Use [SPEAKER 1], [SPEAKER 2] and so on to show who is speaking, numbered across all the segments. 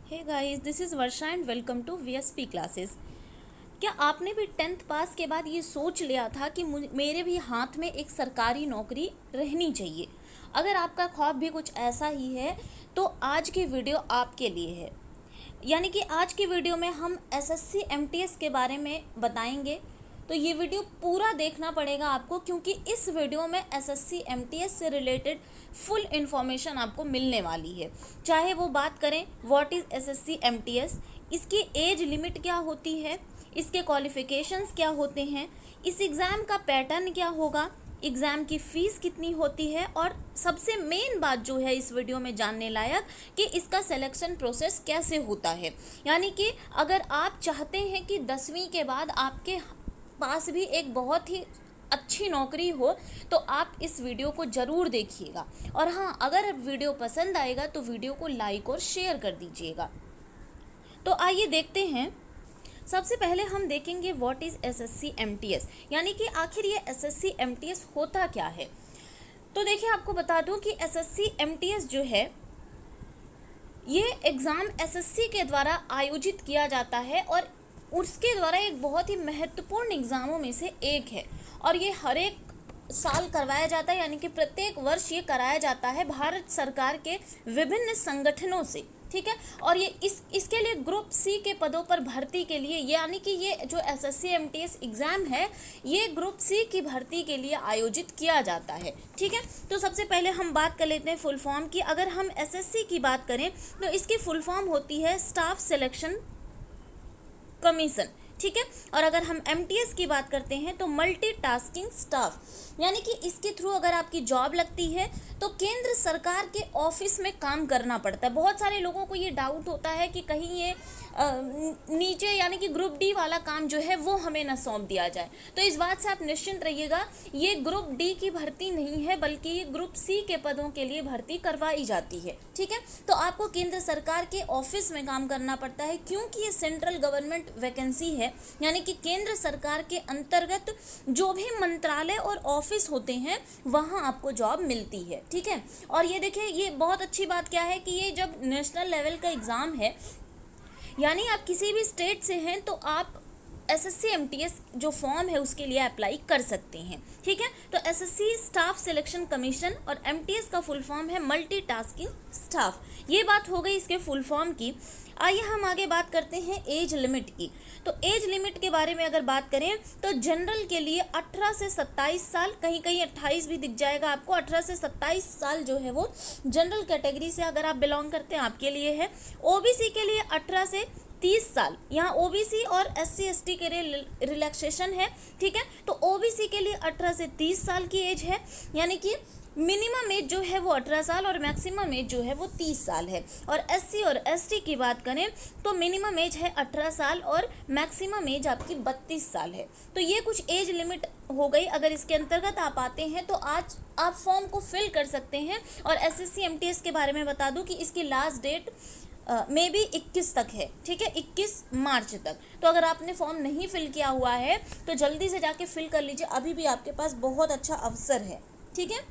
[SPEAKER 1] Hey guys, this is Varsha and welcome to VSP classes. क्या आपने भी 10th पास के बाद ये सोच लिया था कि मेरे भी हाथ में एक सरकारी नौकरी रहनी चाहिए? अगर आपका ख्वाब भी कुछ ऐसा ही है तो आज की वीडियो आपके लिए है। यानी कि आज की वीडियो में हम एसएससी एमटीएस के बारे में बताएंगे। तो ये वीडियो पूरा देखना पड़ेगा आपको, क्योंकि इस वीडियो में एसएससी एमटीएस से रिलेटेड फुल इन्फॉर्मेशन आपको मिलने वाली है। चाहे वो बात करें व्हाट इज़ एसएससी एमटीएस, इसकी एज लिमिट क्या होती है, इसके क्वालिफ़िकेशंस क्या होते हैं, इस एग्ज़ाम का पैटर्न क्या होगा, एग्ज़ाम की फ़ीस कितनी होती है, और सबसे मेन बात जो है इस वीडियो में जानने लायक कि इसका सिलेक्शन प्रोसेस कैसे होता है। यानी कि अगर आप चाहते हैं कि 10वीं के बाद आपके पास भी एक बहुत ही अच्छी नौकरी हो तो आप इस वीडियो को ज़रूर देखिएगा। और हाँ, अगर वीडियो पसंद आएगा तो वीडियो को लाइक और शेयर कर दीजिएगा। तो आइए देखते हैं। सबसे पहले हम देखेंगे व्हाट इज़ एसएससी एमटीएस, यानी कि आखिर ये एसएससी एमटीएस होता क्या है। तो देखिए, आपको बता दूं कि एसएससी एमटीएस जो है ये एग्ज़ाम एसएससी के द्वारा आयोजित किया जाता है और उसके द्वारा एक बहुत ही महत्वपूर्ण एग्ज़ामों में से एक है। और ये हर एक साल करवाया जाता है, यानी कि प्रत्येक वर्ष ये कराया जाता है भारत सरकार के विभिन्न संगठनों से। ठीक है। और ये इसके लिए ग्रुप सी के पदों पर भर्ती के लिए, यानी कि ये जो एसएससी एमटीएस एग्ज़ाम है ये ग्रुप सी की भर्ती के लिए आयोजित किया जाता है। ठीक है। तो सबसे पहले हम बात कर लेते हैं फुल फॉर्म की। अगर हम एसएससी की बात करें तो इसकी फुल फॉर्म होती है स्टाफ सिलेक्शन कमीशन। ठीक है। और अगर हम एमटीएस की बात करते हैं तो मल्टीटास्किंग स्टाफ, यानी कि इसके थ्रू अगर आपकी जॉब लगती है तो केंद्र सरकार के ऑफिस में काम करना पड़ता है। बहुत सारे लोगों को ये डाउट होता है कि कहीं ये नीचे यानी कि ग्रुप डी वाला काम जो है वो हमें न सौंप दिया जाए। तो इस बात से आप निश्चिंत रहिएगा, ये ग्रुप डी की भर्ती नहीं है बल्कि ये ग्रुप सी के पदों के लिए भर्ती करवाई जाती है। ठीक है। तो आपको केंद्र सरकार के ऑफिस में काम करना पड़ता है, क्योंकि ये सेंट्रल गवर्नमेंट वैकेंसी है, यानी कि केंद्र सरकार के अंतर्गत जो भी मंत्रालय और ऑफिस होते हैं वहाँ आपको जॉब मिलती है। ठीक है। और ये देखिए, ये बहुत अच्छी बात क्या है कि ये जब नेशनल लेवल का एग्ज़ाम है, यानी आप किसी भी स्टेट से हैं तो आप एसएससी एमटीएस जो फॉर्म है उसके लिए अप्लाई कर सकते हैं। ठीक है। तो एसएससी स्टाफ सिलेक्शन कमीशन और एमटीएस का फुल फॉर्म है मल्टीटास्किंग स्टाफ। ये बात हो गई इसके फुल फॉर्म की। आइए हम आगे बात करते हैं एज लिमिट की। तो एज लिमिट के बारे में अगर बात करें तो जनरल के लिए 18 से 27 साल, कहीं कहीं 28 भी दिख जाएगा आपको, 18 से 27 साल जो है वो जनरल कैटेगरी से अगर आप बिलोंग करते हैं आपके लिए है। ओबीसी के लिए 18 से 30 साल, यहाँ ओबीसी और एससी एसटी के लिए रिलैक्सेशन है। ठीक है। तो ओबीसी के लिए 18 से 30 साल की एज है, यानी कि मिनिमम एज जो है वो 18 साल और मैक्सिमम एज जो है वो 30 साल है। और एससी और एसटी की बात करें तो मिनिमम एज है 18 साल और मैक्सिमम एज आपकी 32 साल है। तो ये कुछ एज लिमिट हो गई। अगर इसके अंतर्गत आप आते हैं तो आज आप फॉर्म को फिल कर सकते हैं। और एसएससी एमटीएस के बारे में बता दूं कि इसकी लास्ट डेट मे बी 21 तक है। ठीक है, 21 मार्च तक। तो अगर आपने फॉर्म नहीं फिल किया हुआ है तो जल्दी से जाके फिल कर लीजिए, अभी भी आपके पास बहुत अच्छा अवसर है। ठीक है।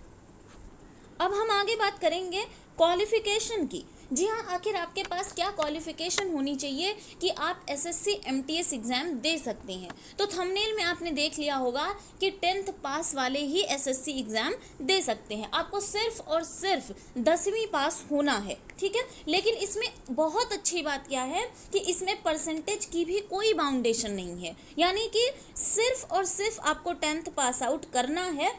[SPEAKER 1] अब हम आगे बात करेंगे क्वालिफिकेशन की। जी हाँ, आखिर आपके पास क्या क्वालिफिकेशन होनी चाहिए कि आप एसएससी एमटीएस एग्ज़ाम दे सकते हैं। तो थंबनेल में आपने देख लिया होगा कि 10th पास वाले ही एसएससी एग्ज़ाम दे सकते हैं। आपको सिर्फ और सिर्फ 10वीं पास होना है। ठीक है। लेकिन इसमें बहुत अच्छी बात क्या है कि इसमें परसेंटेज की भी कोई बाउंडेशन नहीं है, यानी कि सिर्फ और सिर्फ आपको 10th पास आउट करना है।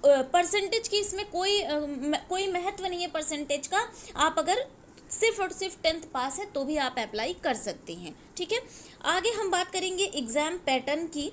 [SPEAKER 1] परसेंटेज की इसमें कोई महत्व नहीं है परसेंटेज का। आप अगर सिर्फ और सिर्फ 10th पास है तो भी आप अप्लाई कर सकते हैं। ठीक है। आगे हम बात करेंगे एग्ज़ाम पैटर्न की।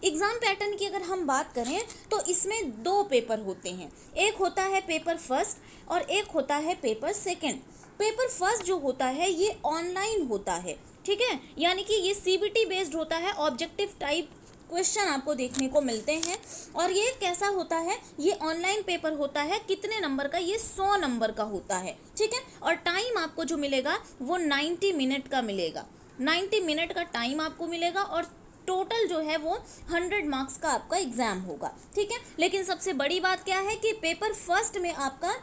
[SPEAKER 1] एग्ज़ाम पैटर्न की अगर हम बात करें तो इसमें 2 पेपर होते हैं। एक होता है पेपर फर्स्ट और एक होता है पेपर सेकंड। पेपर फर्स्ट जो होता है ये ऑनलाइन होता है। ठीक है। यानी कि ये सीबीटी बेस्ड होता है, ऑब्जेक्टिव टाइप क्वेश्चन आपको देखने को मिलते हैं। और ये कैसा होता है, ये ऑनलाइन पेपर होता है। कितने नंबर का, ये 100 नंबर का होता है। ठीक है। और टाइम आपको जो मिलेगा वो 90 मिनट का मिलेगा। 90 मिनट का टाइम आपको मिलेगा और टोटल जो है वो 100 मार्क्स का आपका एग्ज़ाम होगा। ठीक है। लेकिन सबसे बड़ी बात क्या है कि पेपर फर्स्ट में आपका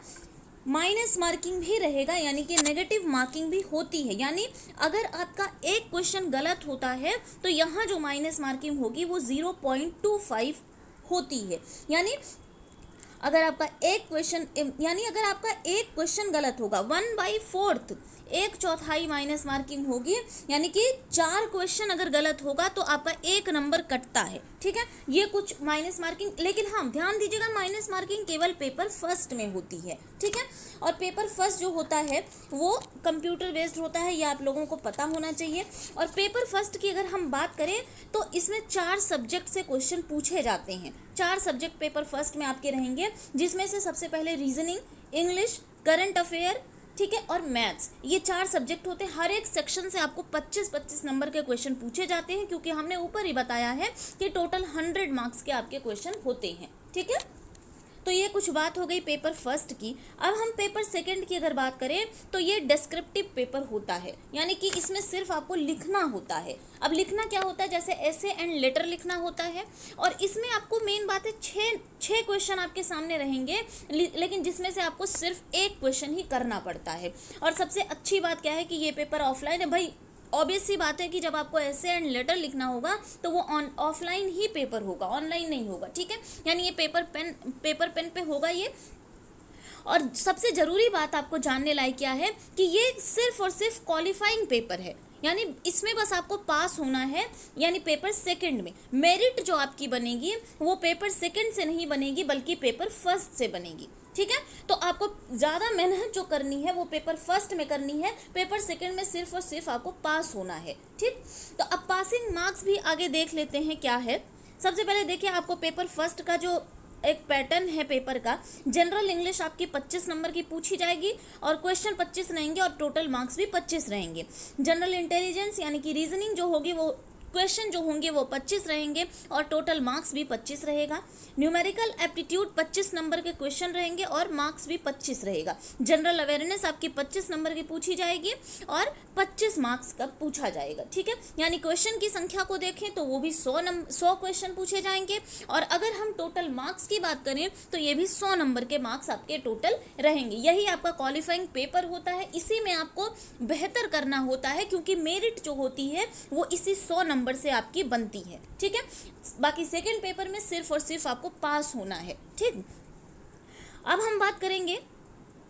[SPEAKER 1] माइनस मार्किंग भी रहेगा, यानी कि नेगेटिव मार्किंग भी होती है। यानी अगर आपका एक क्वेश्चन गलत होता है तो यहाँ जो माइनस मार्किंग होगी वो 0.25 होती है। यानी अगर आपका एक क्वेश्चन गलत होगा 1/4, 1/4 माइनस मार्किंग होगी। यानी कि 4 क्वेश्चन अगर गलत होगा तो आपका 1 नंबर कटता है। ठीक है, ये कुछ माइनस मार्किंग, लेकिन हाँ ध्यान दीजिएगा माइनस मार्किंग केवल पेपर फर्स्ट में होती है। ठीक है, और पेपर फर्स्ट जो होता है वो कंप्यूटर बेस्ड होता है, ये आप लोगों को पता होना चाहिए। और पेपर फर्स्ट की अगर हम बात करें तो इसमें 4 सब्जेक्ट से क्वेश्चन पूछे जाते हैं। 4 सब्जेक्ट पेपर फर्स्ट में आपके रहेंगे, जिसमें से सबसे पहले रीजनिंग, इंग्लिश, करंट अफेयर, ठीक है, और मैथ्स। ये 4 सब्जेक्ट होते हैं। हर एक सेक्शन से आपको 25-25 नंबर के क्वेश्चन पूछे जाते हैं, क्योंकि हमने ऊपर ही बताया है कि टोटल 100 मार्क्स के आपके क्वेश्चन होते हैं। ठीक है, तो ये कुछ बात हो गई पेपर फर्स्ट की। अब हम पेपर सेकंड की अगर बात करें तो ये डिस्क्रिप्टिव पेपर होता है, यानी कि इसमें सिर्फ आपको लिखना होता है। अब लिखना क्या होता है, जैसे एसे एंड लेटर लिखना होता है, और इसमें आपको मेन बात है 6 क्वेश्चन आपके सामने रहेंगे, लेकिन जिसमें से आपको सिर्फ एक क्वेश्चन ही करना पड़ता है। और सबसे अच्छी बात क्या है कि ये पेपर ऑफलाइन है। भाई ऑब्वियस सी बात है कि जब आपको ऐसे एंड लेटर लिखना होगा तो वो ऑफलाइन ही पेपर होगा, ऑनलाइन नहीं होगा। ठीक है, यानी ये पेपर पेन पे होगा ये। और सबसे ज़रूरी बात आपको जानने लायक क्या है कि ये सिर्फ और सिर्फ क्वालिफाइंग पेपर है, यानी इसमें बस आपको पास होना है। यानी पेपर सेकंड में मेरिट जो आपकी बनेगी वो पेपर सेकंड से नहीं बनेगी, बल्कि पेपर फर्स्ट से बनेगी। ठीक है, तो आपको ज़्यादा मेहनत जो करनी है वो पेपर फर्स्ट में करनी है, पेपर सेकंड में सिर्फ और सिर्फ आपको पास होना है। ठीक, तो अब पासिंग मार्क्स भी आगे देख लेते हैं क्या है। सबसे पहले देखिए, आपको पेपर फर्स्ट का जो एक पैटर्न है पेपर का, जनरल इंग्लिश आपकी 25 नंबर की पूछी जाएगी और क्वेश्चन 25 रहेंगे और टोटल मार्क्स भी 25 रहेंगे। जनरल इंटेलिजेंस यानी कि रीजनिंग जो होगी वो क्वेश्चन जो होंगे वो 25 रहेंगे और टोटल मार्क्स भी 25 रहेगा। न्यूमेरिकल एप्टीट्यूड 25 नंबर के क्वेश्चन रहेंगे और मार्क्स भी 25 रहेगा। जनरल अवेयरनेस आपकी 25 नंबर की पूछी जाएगी और 25 मार्क्स का पूछा जाएगा। ठीक है, यानी क्वेश्चन की संख्या को देखें तो वो भी 100 क्वेश्चन पूछे जाएंगे, और अगर हम टोटल मार्क्स की बात करें तो ये भी 100 नंबर के मार्क्स आपके टोटल रहेंगे। यही आपका क्वालिफाइंग पेपर होता है, इसी में आपको बेहतर करना होता है, क्योंकि मेरिट जो होती है वो इसी 100 नंबर से आपकी बनती है। ठीक है, बाकी सेकंड पेपर में सिर्फ और सिर्फ आपको पास होना है। ठीक, अब हम बात करेंगे,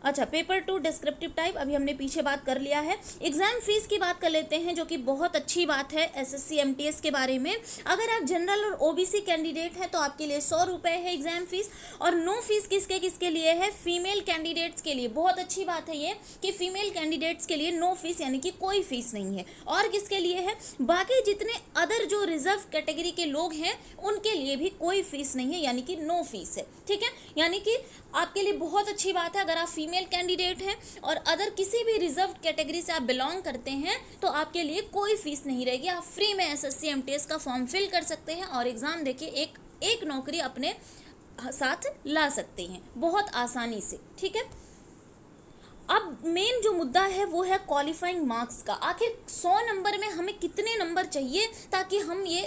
[SPEAKER 1] अच्छा पेपर 2 डिस्क्रिप्टिव टाइप अभी हमने पीछे बात कर लिया है। एग्जाम फीस की बात कर लेते हैं, जो कि बहुत अच्छी बात है एसएससी एमटीएस के बारे में। अगर आप जनरल और ओबीसी कैंडिडेट हैं तो आपके लिए 100 रुपये है एग्जाम फीस, और नो फीस किसके लिए है, फीमेल कैंडिडेट्स के लिए। बहुत अच्छी बात है ये कि फीमेल कैंडिडेट्स के लिए नो फीस, यानी कि कोई फीस नहीं है। और किसके लिए है, बाकी जितने अदर जो रिजर्व कैटेगरी के लोग हैं उनके लिए भी कोई फीस नहीं है, यानी कि नो फीस है। ठीक है, यानी कि आपके लिए बहुत अच्छी बात है। अगर आप फीमेल कैंडिडेट हैं और अदर किसी भी रिजर्व कैटेगरी से आप बिलोंग करते हैं तो आपके लिए कोई फीस नहीं रहेगी। आप फ्री में एसएससी एमटीएस का फॉर्म फिल कर सकते हैं और एग्ज़ाम देके एक नौकरी अपने साथ ला सकते हैं बहुत आसानी से। ठीक है, अब मेन जो मुद्दा है वो है क्वालिफाइंग मार्क्स का। आखिर 100 नंबर में हमें कितने नंबर चाहिए ताकि हम ये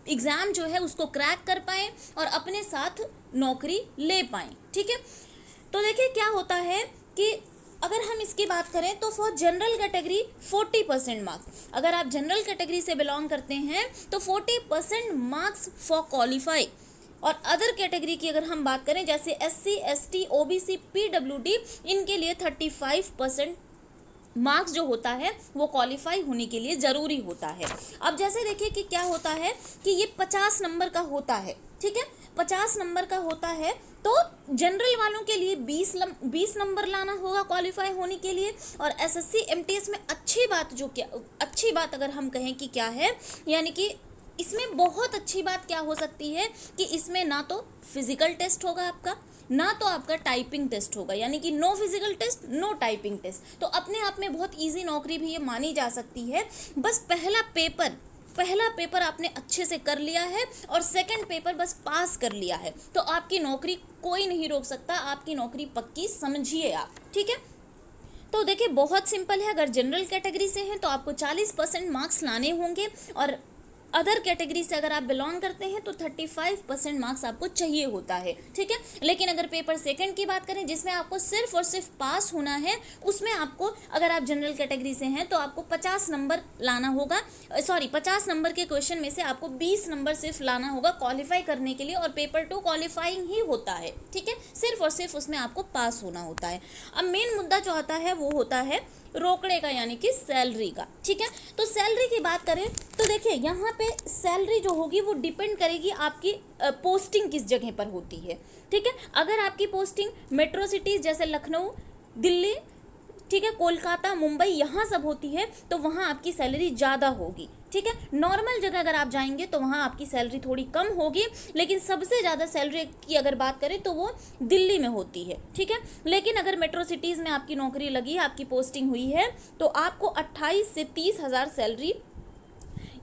[SPEAKER 1] एग्ज़ाम जो है उसको क्रैक कर पाएँ और अपने साथ नौकरी ले पाएँ। ठीक है, तो देखिए क्या होता है कि अगर हम इसकी बात करें तो फॉर जनरल कैटेगरी 40% मार्क्स। अगर आप जनरल कैटेगरी से बिलोंग करते हैं तो 40% मार्क्स फॉर क्वालिफाई। और अदर कैटेगरी की अगर हम बात करें जैसे एससी, एसटी, ओबीसी, पीडब्ल्यूडी, इनके लिए 35% मार्क्स जो होता है वो क्वालिफाई होने के लिए ज़रूरी होता है। अब जैसे देखिए कि क्या होता है कि ये 50 नंबर का होता है। ठीक है, 50 नंबर का होता है तो जनरल वालों के लिए 20 नंबर लाना होगा क्वालिफाई होने के लिए। और एसएससी एमटीएस में अच्छी बात अगर हम कहें कि क्या है, यानी कि इसमें बहुत अच्छी बात क्या हो सकती है कि इसमें ना तो फिजिकल टेस्ट होगा आपका, ना तो आपका टाइपिंग टेस्ट होगा, यानी कि no physical test no typing test. तो अपने आप में बहुत इजी नौकरी भी ये मानी जा सकती है। बस पहला पेपर आपने अच्छे से कर लिया है और सेकंड पेपर बस पास कर लिया है तो आपकी नौकरी कोई नहीं रोक सकता, आपकी नौकरी पक्की समझिए आप। ठीक है, तो देखिए बहुत सिंपल है। अगर जनरल कैटेगरी से हैं तो आपको 40% मार्क्स लाने होंगे और अदर कैटेगरी से अगर आप बिलोंग करते हैं तो 35% मार्क्स आपको चाहिए होता है, ठीक है। लेकिन अगर पेपर सेकंड की बात करें जिसमें आपको सिर्फ और सिर्फ पास होना है, उसमें आपको, अगर आप जनरल कैटेगरी से हैं तो आपको 50 नंबर लाना होगा, 50 नंबर के क्वेश्चन में से आपको 20 नंबर सिर्फ लाना होगा क्वालिफाई करने के लिए, और पेपर 2 क्वालिफाइंग ही होता है, ठीक है। सिर्फ और सिर्फ उसमें आपको पास होना होता है। अब मेन मुद्दा जो आता है वो होता है रोकड़े का, यानी कि सैलरी का, ठीक है। तो सैलरी की बात करें तो देखिए यहाँ पे सैलरी जो होगी वो डिपेंड करेगी आपकी पोस्टिंग किस जगह पर होती है, ठीक है। अगर आपकी पोस्टिंग मेट्रो सिटीज़ जैसे लखनऊ, दिल्ली, ठीक है, कोलकाता, मुंबई, यहाँ सब होती है तो वहाँ आपकी सैलरी ज़्यादा होगी, ठीक है। नॉर्मल जगह अगर आप जाएंगे तो वहाँ आपकी सैलरी थोड़ी कम होगी, लेकिन सबसे ज़्यादा सैलरी की अगर बात करें तो वो दिल्ली में होती है, ठीक है। लेकिन अगर मेट्रो सिटीज़ में आपकी नौकरी लगी, आपकी पोस्टिंग हुई है, तो आपको 28 से 30 हज़ार सैलरी,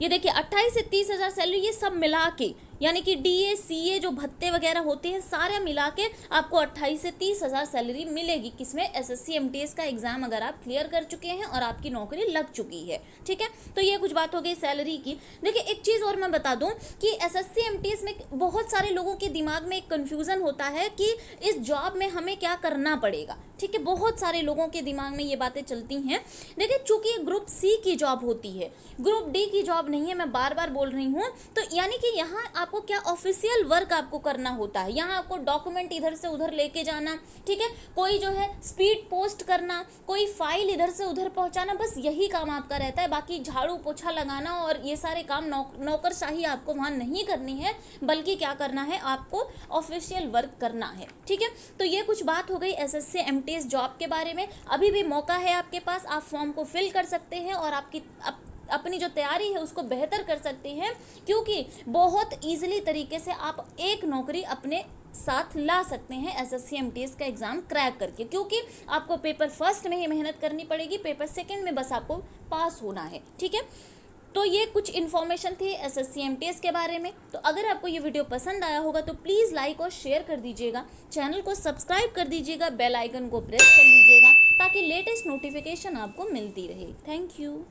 [SPEAKER 1] ये देखिए 28 से 30 हज़ार सैलरी, ये सब मिला के, यानी कि DA CA जो भत्ते वगैरह होते हैं सारे मिला के आपको 28 से 30 हज़ार सैलरी मिलेगी। किसमें? SSC MTS का एग्ज़ाम अगर आप क्लियर कर चुके हैं और आपकी नौकरी लग चुकी है, ठीक है। तो ये कुछ बात हो गई सैलरी की। देखिए एक चीज़ और मैं बता दूं कि SSC MTS में बहुत सारे लोगों के दिमाग में एक कन्फ्यूज़न होता है कि इस जॉब में हमें क्या करना पड़ेगा, ठीक है। बहुत सारे लोगों के दिमाग में ये बातें चलती हैं। देखिए चूंकि ग्रुप C की जॉब होती है, ग्रुप D की जॉब नहीं है, मैं बार बार बोल रही हूँ, तो यानी कि यहाँ आपको क्या ऑफिशियल वर्क आपको करना होता है। यहाँ आपको डॉक्यूमेंट इधर से उधर लेके जाना, ठीक है, कोई जो है स्पीड पोस्ट करना, कोई फाइल इधर से उधर पहुँचाना, बस यही काम आपका रहता है। बाकी झाड़ू पोछा लगाना और ये सारे काम नौकरशाही आपको वहाँ नहीं करनी है, बल्कि क्या करना है, आपको ऑफिशियल वर्क करना है, ठीक है। तो ये कुछ बात हो गई SSC MTS जॉब के बारे में। अभी भी मौका है आपके पास, आप फॉर्म को फिल कर सकते हैं और आपकी अपनी जो तैयारी है उसको बेहतर कर सकते हैं, क्योंकि बहुत ईजिली तरीके से आप एक नौकरी अपने साथ ला सकते हैं SSC MTS का एग्ज़ाम क्रैक करके, क्योंकि आपको पेपर फर्स्ट में ही मेहनत करनी पड़ेगी, पेपर सेकंड में बस आपको पास होना है, ठीक है। तो ये कुछ इन्फॉर्मेशन थी SSC MTS के बारे में। तो अगर आपको ये वीडियो पसंद आया होगा तो प्लीज़ लाइक और शेयर कर दीजिएगा, चैनल को सब्सक्राइब कर दीजिएगा, बेल आइकन को प्रेस कर लीजिएगा ताकि लेटेस्ट नोटिफिकेशन आपको मिलती रहे। Thank you.